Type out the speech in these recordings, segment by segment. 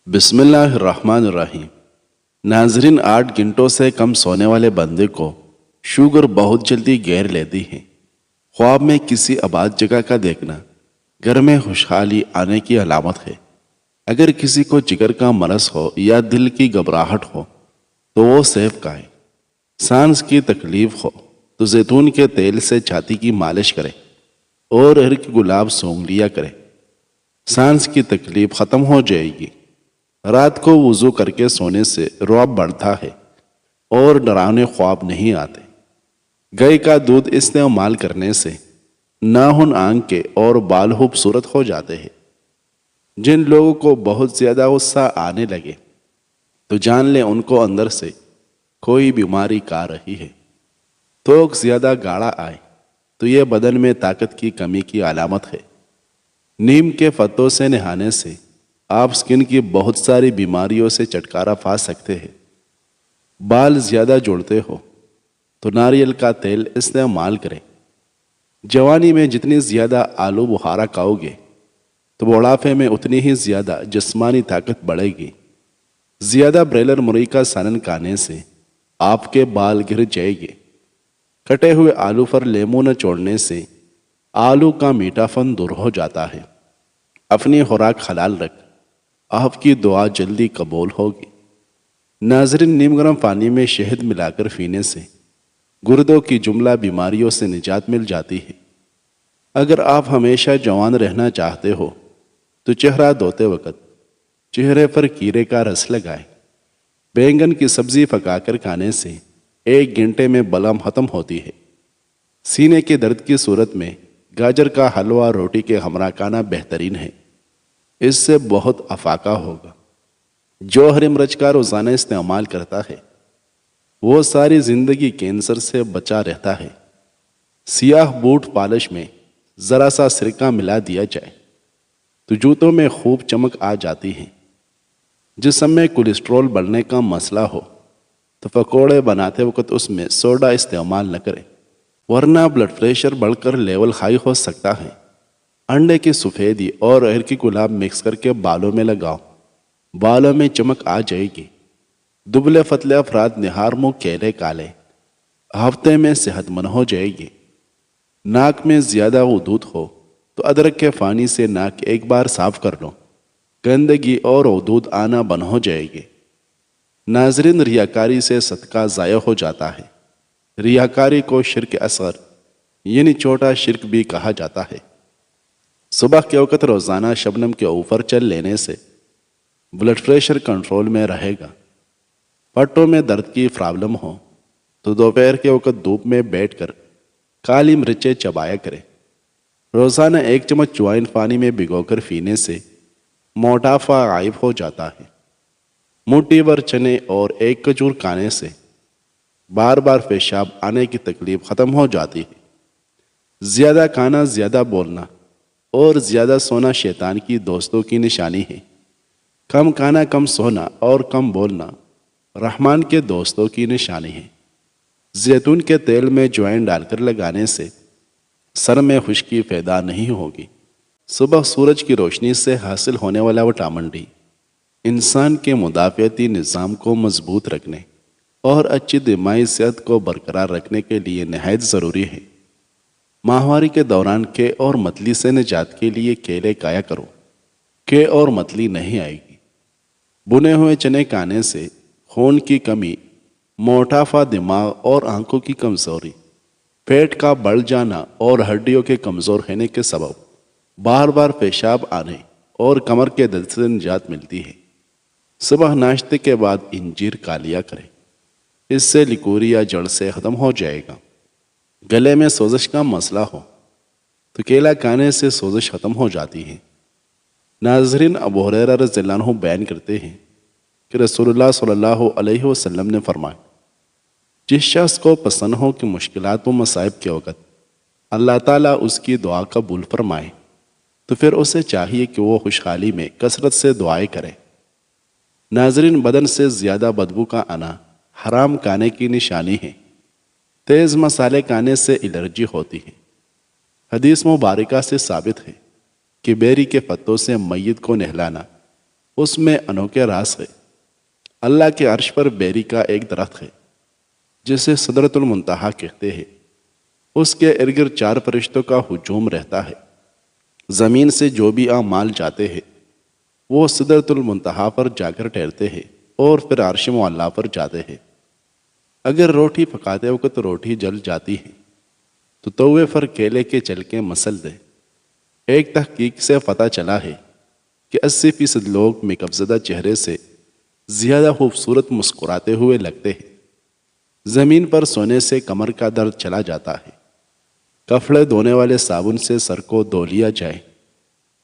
بسم اللہ الرحمن الرحیم۔ ناظرین، 8 گھنٹوں سے کم سونے والے بندے کو شوگر بہت جلدی گھیر لیتی ہے۔ خواب میں کسی آباد جگہ کا دیکھنا گھر میں خوشحالی آنے کی علامت ہے۔ اگر کسی کو جگر کا مرض ہو یا دل کی گھبراہٹ ہو تو وہ سیب کھائے۔ سانس کی تکلیف ہو تو زیتون کے تیل سے چھاتی کی مالش کرے اور ارک گلاب سونگھ لیا کرے۔ سانس کی تکلیف ختم ہو جائے گی۔ رات کو وضو کر کے سونے سے رعب بڑھتا ہے اور ڈراونے خواب نہیں آتے۔ گائے کا دودھ استعمال کرنے سے ناخن آنکھ کے اور بال خوبصورت ہو جاتے ہیں۔ جن لوگوں کو بہت زیادہ غصہ آنے لگے تو جان لیں ان کو اندر سے کوئی بیماری کھا رہی ہے۔ توک زیادہ گاڑھا آئے تو یہ بدن میں طاقت کی کمی کی علامت ہے۔ نیم کے پتوں سے نہانے سے آپ سکن کی بہت ساری بیماریوں سے چھٹکارا پا سکتے ہیں۔ بال زیادہ جڑتے ہو تو ناریل کا تیل استعمال کریں۔ جوانی میں جتنی زیادہ آلو بخارا کھاؤ گے تو بڑھاپے میں اتنی ہی زیادہ جسمانی طاقت بڑھے گی۔ زیادہ بریلر مرغی کا سالن کھانے سے آپ کے بال گر جائیں گے۔ کٹے ہوئے آلو پر لیمو نہ چھوڑنے سے آلو کا میٹھا پن دور ہو جاتا ہے۔ اپنی خوراک حلال رکھ، آپ کی دعا جلدی قبول ہوگی۔ ناظرین، نیم گرم پانی میں شہد ملا کر پینے سے گردوں کی جملہ بیماریوں سے نجات مل جاتی ہے۔ اگر آپ ہمیشہ جوان رہنا چاہتے ہو تو چہرہ دھوتے وقت چہرے پر کیرے کا رس لگائیں۔ بینگن کی سبزی پکا کر کھانے سے 1 گھنٹے میں بلغم ختم ہوتی ہے۔ سینے کے درد کی صورت میں گاجر کا حلوہ روٹی کے ہمراہ کھانا بہترین ہے۔ اس سے بہت افاقہ ہوگا۔ جو ہری مرچ کا روزانہ استعمال کرتا ہے وہ ساری زندگی کینسر سے بچا رہتا ہے۔ سیاہ بوٹ پالش میں ذرا سا سرکہ ملا دیا جائے تو جوتوں میں خوب چمک آ جاتی ہے۔ جسم میں کولیسٹرول بڑھنے کا مسئلہ ہو تو پکوڑے بناتے وقت اس میں سوڈا استعمال نہ کریں، ورنہ بلڈ پریشر بڑھ کر لیول ہائی ہو سکتا ہے۔ انڈے کی سفیدی اور ارکی گلاب مکس کر کے بالوں میں لگاؤ، بالوں میں چمک آ جائے گی۔ دبلے پتلے افراد نہار منہ کیلے کالے ہفتے میں صحت مند ہو جائے گی۔ ناک میں زیادہ غدود ہو تو ادرک کے پانی سے ناک ایک بار صاف کر لو، گندگی اور غدود آنا بند ہو جائے گی۔ ناظرین، ریاکاری سے صدقہ ضائع ہو جاتا ہے۔ ریاکاری کو شرک اصغر یعنی چھوٹا شرک بھی کہا جاتا ہے۔ صبح کے وقت روزانہ شبنم کے اوپر چل لینے سے بلڈ پریشر کنٹرول میں رہے گا۔ پٹوں میں درد کی پرابلم ہو تو دوپہر کے وقت دھوپ میں بیٹھ کر کالی مرچیں چبایا کرے۔ روزانہ 1 چمچ جوائن پانی میں بھگو کر پینے سے موٹاپا غائب ہو جاتا ہے۔ مٹھی بھر چنے اور 1 کھجور کھانے سے بار بار پیشاب آنے کی تکلیف ختم ہو جاتی ہے۔ زیادہ کھانا، زیادہ بولنا اور زیادہ سونا شیطان کی دوستوں کی نشانی ہے۔ کم کھانا، کم سونا اور کم بولنا رحمان کے دوستوں کی نشانی ہے۔ زیتون کے تیل میں جوائن ڈال کر لگانے سے سر میں خشکی پیدا نہیں ہوگی۔ صبح سورج کی روشنی سے حاصل ہونے والا وٹامن ڈی انسان کے مدافعتی نظام کو مضبوط رکھنے اور اچھی دماغی صحت کو برقرار رکھنے کے لیے نہایت ضروری ہے۔ ماہواری کے دوران کے اور متلی سے نجات کے لیے کیلے کھایا کرو، کے اور متلی نہیں آئے گی۔ بنے ہوئے چنے کھانے سے خون کی کمی، موٹاپا، دماغ اور آنکھوں کی کمزوری، پیٹ کا بڑھ جانا اور ہڈیوں کے کمزور ہونے کے سبب بار بار پیشاب آنے اور کمر کے درد سے نجات ملتی ہے۔ صبح ناشتے کے بعد انجیر کھا لیا کریں، اس سے لیکوریا جڑ سے ختم ہو جائے گا۔ گلے میں سوزش کا مسئلہ ہو تو کیلا کھانے سے سوزش ختم ہو جاتی ہے۔ ناظرین، ابو ہریرہ رضی اللہ عنہ بیان کرتے ہیں کہ رسول اللہ صلی اللہ علیہ وسلم نے فرمایا، جس شخص کو پسند ہو کہ مشکلات و مصائب کے وقت اللہ تعالیٰ اس کی دعا قبول فرمائے تو پھر اسے چاہیے کہ وہ خوشحالی میں کثرت سے دعائیں کرے۔ ناظرین، بدن سے زیادہ بدبو کا آنا حرام کھانے کی نشانی ہے۔ تیز مسالے کھانے سے الرجی ہوتی ہے۔ حدیث مبارکہ سے ثابت ہے کہ بیری کے پتوں سے میت کو نہلانا اس میں انوکھے راز ہے۔ اللہ کے عرش پر بیری کا ایک درخت ہے جسے سدرۃ المنتہا کہتے ہیں۔ اس کے ارد گرد 4 فرشتوں کا ہجوم رہتا ہے۔ زمین سے جو بھی اعمال جاتے ہیں وہ سدرۃ المنتہا پر جا کر ٹھہرتے ہیں اور پھر عرش معلیٰ پر جاتے ہیں۔ اگر روٹی پکاتے وقت روٹی جل جاتی ہے تو توے پر کیلے کے چلکے مسل دے۔ ایک تحقیق سے پتہ چلا ہے کہ 80% لوگ میک زدہ چہرے سے زیادہ خوبصورت مسکراتے ہوئے لگتے ہیں۔ زمین پر سونے سے کمر کا درد چلا جاتا ہے۔ کپڑے دھونے والے صابن سے سر کو دھو لیا جائے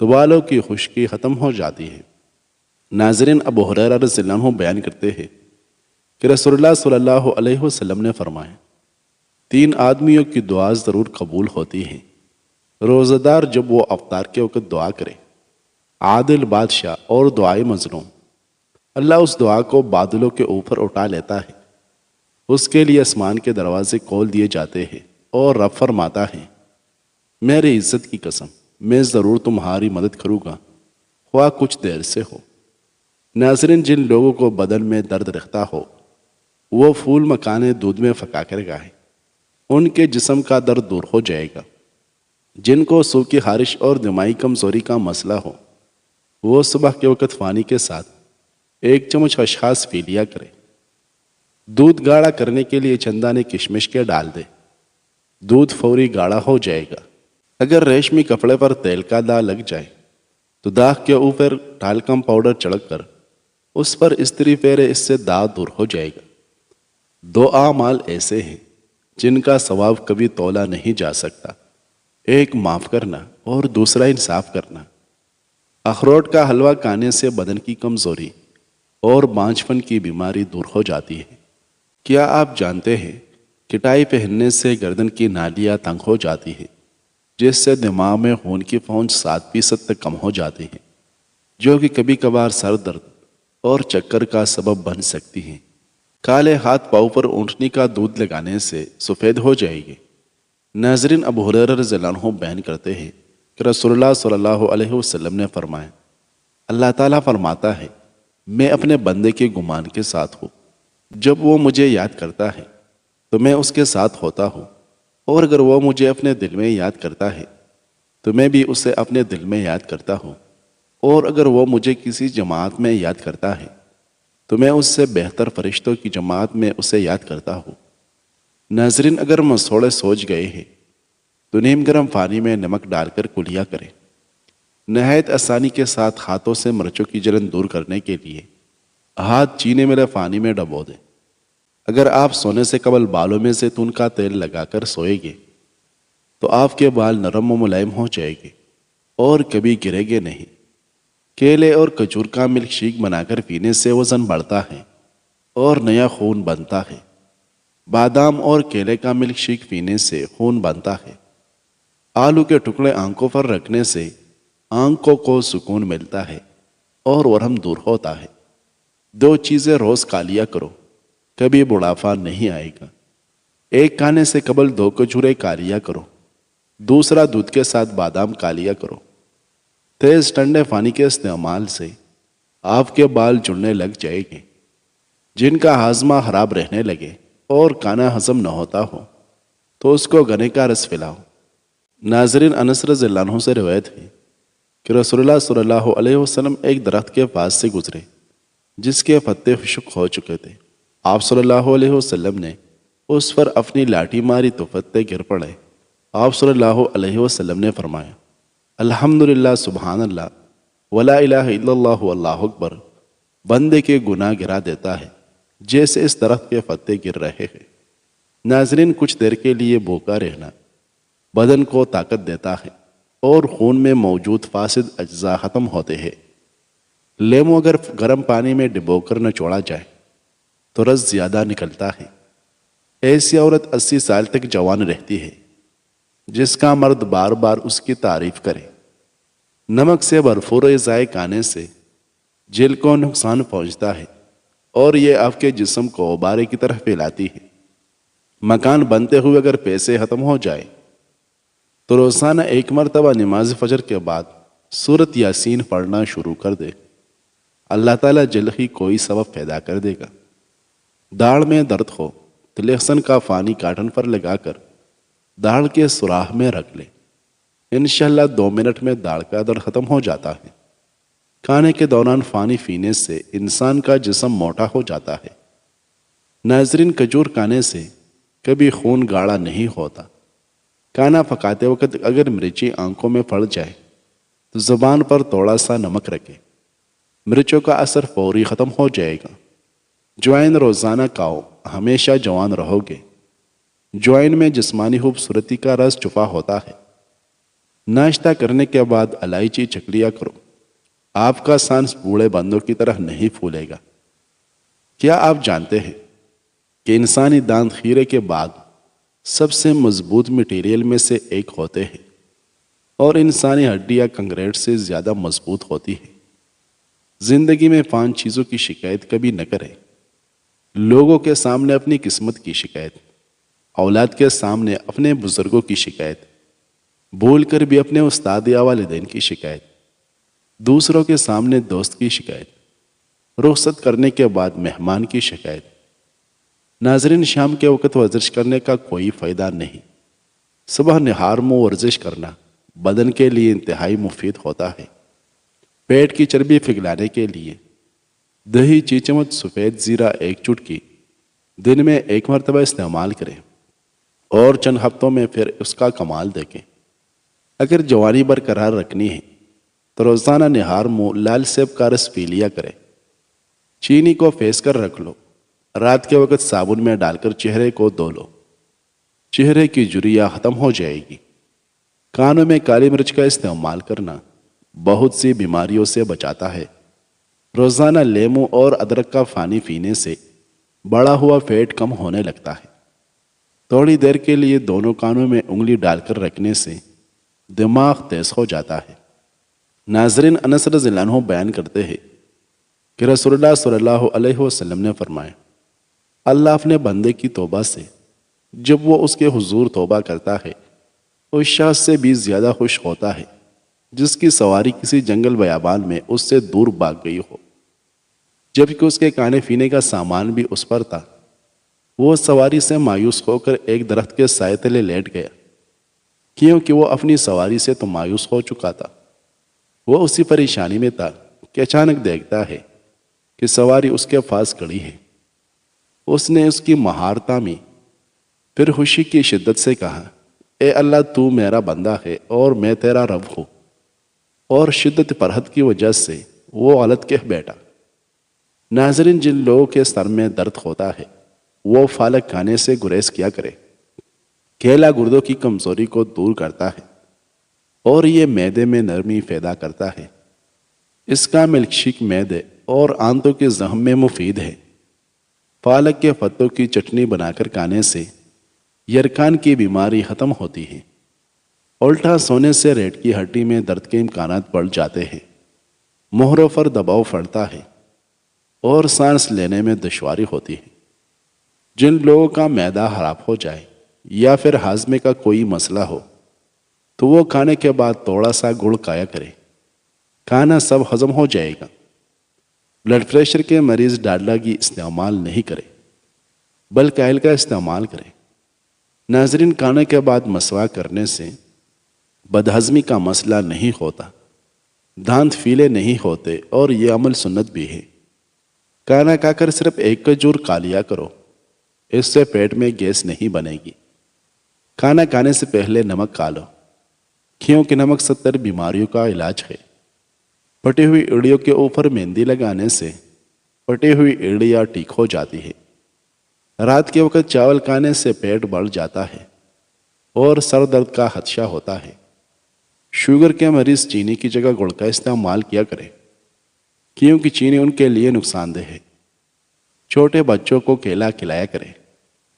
تو بالوں کی خشکی ختم ہو جاتی ہے۔ ناظرین، ابو ہریرہ رضی اللہ عنہ بیان کرتے ہیں کہ رسول اللہ صلی اللہ علیہ وسلم نے فرمایا 3 آدمیوں کی دعا ضرور قبول ہوتی ہے۔ روزہ دار جب وہ افطار کے وقت دعا کرے، عادل بادشاہ اور دعائے مظلوم، اللہ اس دعا کو بادلوں کے اوپر اٹھا لیتا ہے۔ اس کے لیے آسمان کے دروازے کھول دیے جاتے ہیں اور رب فرماتا ہے میری عزت کی قسم میں ضرور تمہاری مدد کروں گا خواہ کچھ دیر سے ہو۔ ناظرین، جن لوگوں کو بدن میں درد رہتا ہو وہ پھول مکانے دودھ میں پکا کر گائیں، ان کے جسم کا درد دور ہو جائے گا۔ جن کو سوکھی خارش اور دماغی کمزوری کا مسئلہ ہو وہ صبح کے وقت پانی کے ساتھ 1 چمچ خشخاش پی لیا کرے۔ دودھ گاڑھا کرنے کے لیے چند دانے کشمش کے ڈال دے، دودھ فوری گاڑھا ہو جائے گا۔ اگر ریشمی کپڑے پر تیل کا داغ لگ جائے تو داغ کے اوپر ٹالکم پاؤڈر چڑک کر اس پر استری پھیرے، اس سے داغ دور ہو جائے گا۔ 2 اعمال ایسے ہیں جن کا ثواب کبھی تولا نہیں جا سکتا، ایک معاف کرنا اور دوسرا انصاف کرنا۔ اخروٹ کا حلوہ کھانے سے بدن کی کمزوری اور بانجھپن کی بیماری دور ہو جاتی ہے۔ کیا آپ جانتے ہیں کہ ٹائی پہننے سے گردن کی نالیاں تنگ ہو جاتی ہیں، جس سے دماغ میں خون کی پہنچ 7% تک کم ہو جاتی ہے، جو کہ کبھی کبھار سر درد اور چکر کا سبب بن سکتی ہیں۔ کالے ہاتھ پاؤں پر اونٹنی کا دودھ لگانے سے سفید ہو جائے گی۔ ناظرین، ابو ہریرہ رضی اللہ عنہ بیان کرتے ہیں کہ رسول اللہ صلی اللہ علیہ وسلم نے فرمایا اللہ تعالیٰ فرماتا ہے میں اپنے بندے کے گمان کے ساتھ ہوں، جب وہ مجھے یاد کرتا ہے تو میں اس کے ساتھ ہوتا ہوں، اور اگر وہ مجھے اپنے دل میں یاد کرتا ہے تو میں بھی اسے اپنے دل میں یاد کرتا ہوں، اور اگر وہ مجھے کسی جماعت میں یاد کرتا ہے تو میں اس سے بہتر فرشتوں کی جماعت میں اسے یاد کرتا ہوں۔ ناظرین، اگر مسوڑے سوج گئے ہیں تو نیم گرم پانی میں نمک ڈال کر کلیا کریں۔ نہایت آسانی کے ساتھ ہاتھوں سے مرچوں کی جلن دور کرنے کے لیے ہاتھ چینے ملے پانی میں ڈبو دیں۔ اگر آپ سونے سے قبل بالوں میں زیتون کا تیل لگا کر سوئیں گے تو آپ کے بال نرم و ملائم ہو جائیں گے اور کبھی گریں گے نہیں۔ کیلے اور کھجور کا ملک شیک بنا کر پینے سے وزن بڑھتا ہے اور نیا خون بنتا ہے۔ بادام اور کیلے کا ملک شیک پینے سے خون بنتا ہے۔ آلو کے ٹکڑے آنکھوں پر رکھنے سے آنکھوں کو سکون ملتا ہے اور ورم دور ہوتا ہے۔ 2 چیزیں روز کھا لیا کرو، کبھی بڑھاپا نہیں آئے گا۔ ایک کھانے سے قبل 2 کھجوریں کھا لیا کرو، دوسرا دودھ کے ساتھ بادام کھا لیا کرو۔ تیز ٹھنڈے پانی کے استعمال سے آپ کے بال جڑنے لگ جائیں گے۔ جن کا ہاضمہ خراب رہنے لگے اور کھانا ہضم نہ ہوتا ہو تو اس کو گنے کا رس پلاؤ۔ ناظرین، انس رضی اللہ عنہ سے روایت ہے کہ رسول اللہ صلی اللہ علیہ وسلم ایک درخت کے پاس سے گزرے جس کے پتے خشک ہو چکے تھے۔ آپ صلی اللہ علیہ وسلم نے اس پر اپنی لاٹھی ماری تو پتے گر پڑے۔ آپ صلی اللہ علیہ وسلم نے فرمایا الحمدللہ، سبحان اللہ، ولا الہ الا اللہ واللہ اکبر، بندے کے گناہ گرا دیتا ہے جیسے اس درخت کے پتے گر رہے ہیں۔ ناظرین، کچھ دیر کے لیے بھوکا رہنا بدن کو طاقت دیتا ہے اور خون میں موجود فاسد اجزاء ختم ہوتے ہیں۔ لیمو اگر گرم پانی میں ڈبو کر نچوڑا جائے تو رس زیادہ نکلتا ہے۔ ایسی عورت 80 سال تک جوان رہتی ہے جس کا مرد بار بار اس کی تعریف کرے۔ نمک سے بھرپور غذائیں کھانے سے جلد کو نقصان پہنچتا ہے اور یہ آپ کے جسم کو غبارے کی طرح پھیلاتی ہے۔ مکان بنتے ہوئے اگر پیسے ختم ہو جائے تو روزانہ 1 مرتبہ نماز فجر کے بعد سورۃ یاسین پڑھنا شروع کر دے۔ اللہ تعالیٰ جلد ہی کوئی سبب پیدا کر دے گا۔ داڑھ میں درد ہو تو لہسن کا پانی کاٹن پر لگا کر داڑھ کے سوراخ میں رکھ لے، انشاءاللہ 2 منٹ میں داڑھ کا درد ختم ہو جاتا ہے۔ کھانے کے دوران پانی پینے سے انسان کا جسم موٹا ہو جاتا ہے۔ ناظرین، کھجور کھانے سے کبھی خون گاڑھا نہیں ہوتا۔ کھانا پکاتے وقت اگر مرچی آنکھوں میں پڑ جائے تو زبان پر تھوڑا سا نمک رکھے، مرچوں کا اثر فوری ختم ہو جائے گا۔ جوائن روزانہ کھاؤ، ہمیشہ جوان رہو گے۔ جوائن میں جسمانی خوبصورتی کا رس چھپا ہوتا ہے۔ ناشتہ کرنے کے بعد الائچی چکھ لیا کرو، آپ کا سانس بوڑھے بندوں کی طرح نہیں پھولے گا۔ کیا آپ جانتے ہیں کہ انسانی دانت کھیرے کے بعد سب سے مضبوط مٹیریل میں سے ایک ہوتے ہیں اور انسانی ہڈیاں کنکریٹ سے زیادہ مضبوط ہوتی ہیں؟ زندگی میں 5 چیزوں کی شکایت کبھی نہ کریں۔ لوگوں کے سامنے اپنی قسمت کی شکایت، اولاد کے سامنے اپنے بزرگوں کی شکایت، بھول کر بھی اپنے استاد یا والدین کی شکایت، دوسروں کے سامنے دوست کی شکایت، رخصت کرنے کے بعد مہمان کی شکایت۔ ناظرین، شام کے وقت ورزش کرنے کا کوئی فائدہ نہیں۔ صبح نہار منہ ورزش کرنا بدن کے لیے انتہائی مفید ہوتا ہے۔ پیٹ کی چربی پگھلانے کے لیے دہی، چیچمچ سفید زیرہ 1 چٹکی دن میں 1 مرتبہ استعمال کریں اور چند ہفتوں میں پھر اس کا کمال دیکھیں۔ اگر جوانی برقرار رکھنی ہے تو روزانہ نہار منہ لال سیب کا رس پی لیا کریں۔ چینی کو پھینس کر رکھ لو، رات کے وقت صابن میں ڈال کر چہرے کو دھو لو، چہرے کی جھریاں ختم ہو جائے گی۔ کانوں میں کالی مرچ کا استعمال کرنا بہت سی بیماریوں سے بچاتا ہے۔ روزانہ لیموں اور ادرک کا پانی پینے سے بڑا ہوا فیٹ کم ہونے لگتا ہے۔ تھوڑی دیر کے لیے دونوں کانوں میں انگلی ڈال کر رکھنے سے دماغ تیز ہو جاتا ہے۔ ناظرین، انس رضی اللہ عنہ بیان کرتے ہیں کہ رسول اللہ صلی اللہ علیہ وسلم نے فرمایا، اللہ اپنے بندے کی توبہ سے جب وہ اس کے حضور توبہ کرتا ہے اس شخص سے بھی زیادہ خوش ہوتا ہے جس کی سواری کسی جنگل بیابان میں اس سے دور بھاگ گئی ہو، جبکہ اس کے کھانے پینے کا سامان بھی اس پر تھا۔ وہ سواری سے مایوس ہو کر ایک درخت کے سائے تلے لیٹ گیا، کیونکہ وہ اپنی سواری سے تو مایوس ہو چکا تھا۔ وہ اسی پریشانی میں تھا کہ اچانک دیکھتا ہے کہ سواری اس کے پاس کھڑی ہے۔ اس نے اس کی مہار تامی، پھر خوشی کی شدت سے کہا، اے اللہ، تو میرا بندہ ہے اور میں تیرا رب ہوں، اور شدت فرحت کی وجہ سے وہ غلط کہہ بیٹھا۔ ناظرین، جن لوگوں کے سر میں درد ہوتا ہے وہ پالک کھانے سے گریز کیا کرے۔ کیلا گردوں کی کمزوری کو دور کرتا ہے اور یہ معدے میں نرمی پیدا کرتا ہے۔ اس کا ملک شیک معدے اور آنتوں کے زخم میں مفید ہے۔ پالک کے پتوں کی چٹنی بنا کر کھانے سے یرکان کی بیماری ختم ہوتی ہے۔ الٹا سونے سے ریڑھ کی ہڈی میں درد کے امکانات بڑھ جاتے ہیں، مہروں پر دباؤ پڑتا ہے اور سانس لینے میں دشواری ہوتی ہے۔ جن لوگوں کا معدہ خراب ہو جائے یا پھر ہاضمے کا کوئی مسئلہ ہو تو وہ کھانے کے بعد تھوڑا سا گڑ کھایا کرے، کھانا سب ہضم ہو جائے گا۔ بلڈ پریشر کے مریض ڈالڈا گھی استعمال نہیں کرے بلکہ آئل کا استعمال کرے۔ ناظرین، کھانے کے بعد مسواک کرنے سے بدہضمی کا مسئلہ نہیں ہوتا، دانت پیلے نہیں ہوتے اور یہ عمل سنت بھی ہے۔ کھانا کھا کر صرف 1 کھجور کھا لیا کرو، اس سے پیٹ میں گیس نہیں بنے گی۔ کھانا کھانے سے پہلے نمک کھا لو، کیونکہ نمک 70 بیماریوں کا علاج ہے۔ پھٹی ہوئی ایڑیوں کے اوپر مہندی لگانے سے پھٹی ہوئی ایڑیاں ٹھیک ہو جاتی ہے۔ رات کے وقت چاول کھانے سے پیٹ بڑھ جاتا ہے اور سر درد کا خدشہ ہوتا ہے۔ شوگر کے مریض چینی کی جگہ گڑ کا استعمال کیا کریں، کیونکہ چینی ان کے لیے نقصان دہ ہے۔ چھوٹے بچوں کو کیلا کھلایا کریں،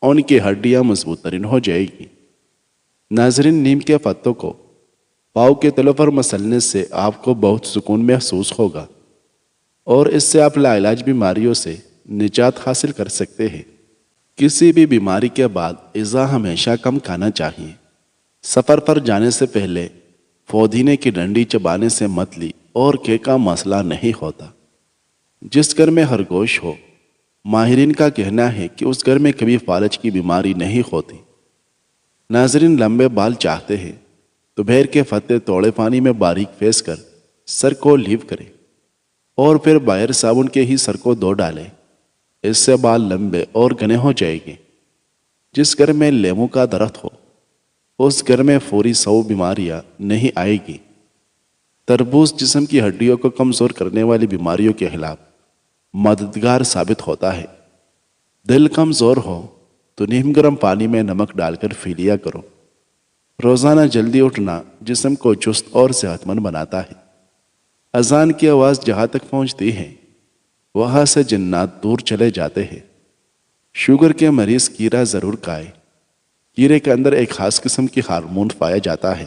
ان کی ہڈیاں مضبوط ترین ہو جائے گی۔ ناظرین، نیم کے پتوں کو پاؤں کے تلوں پر مسلنے سے آپ کو بہت سکون محسوس ہوگا اور اس سے آپ لاعلاج بیماریوں سے نجات حاصل کر سکتے ہیں۔ کسی بھی بیماری کے بعد غذا ہمیشہ کم کھانا چاہیے۔ سفر پر جانے سے پہلے پودینے کی ڈنڈی چبانے سے مت لی اور کے کا مسئلہ نہیں ہوتا۔ جس گھر میں خرگوش ہو، ماہرین کا کہنا ہے کہ اس گھر میں کبھی فالج کی بیماری نہیں ہوتی۔ ناظرین، لمبے بال چاہتے ہیں تو بیر کے پتے توڑے پانی میں باریک پھینس کر سر کو لیو کریں اور پھر باہر صابن کے ہی سر کو دھو ڈالیں۔ اس سے بال لمبے اور گھنے ہو جائیں گے۔ جس گھر میں لیمو کا درخت ہو، اس گھر میں فوری 100 بیماریاں نہیں آئے گی۔ تربوز جسم کی ہڈیوں کو کمزور کرنے والی بیماریوں کے خلاف مددگار ثابت ہوتا ہے۔ دل کمزور ہو تو نیم گرم پانی میں نمک ڈال کر پی لیا کرو۔ روزانہ جلدی اٹھنا جسم کو چست اور صحت مند بناتا ہے۔ اذان کی آواز جہاں تک پہنچتی ہے وہاں سے جنات دور چلے جاتے ہیں۔ شوگر کے مریض کیرا ضرور کھائے۔ کیرے کے اندر ایک خاص قسم کی ہارمون پایا جاتا ہے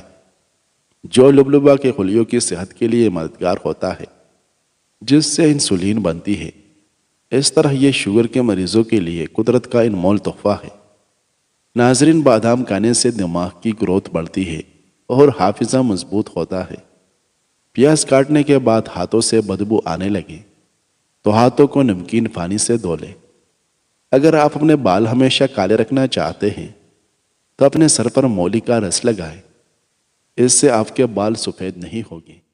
جو لبلبہ کے خلیوں کی صحت کے لیے مددگار ہوتا ہے، جس سے انسولین بنتی ہے۔ اس طرح یہ شوگر کے مریضوں کے لیے قدرت کا انمول تحفہ ہے۔ ناظرین، بادام کھانے سے دماغ کی گروتھ بڑھتی ہے اور حافظہ مضبوط ہوتا ہے۔ پیاز کاٹنے کے بعد ہاتھوں سے بدبو آنے لگے تو ہاتھوں کو نمکین پانی سے دھو لیں۔ اگر آپ اپنے بال ہمیشہ کالے رکھنا چاہتے ہیں تو اپنے سر پر مولی کا رس لگائیں۔ اس سے آپ کے بال سفید نہیں ہوگے۔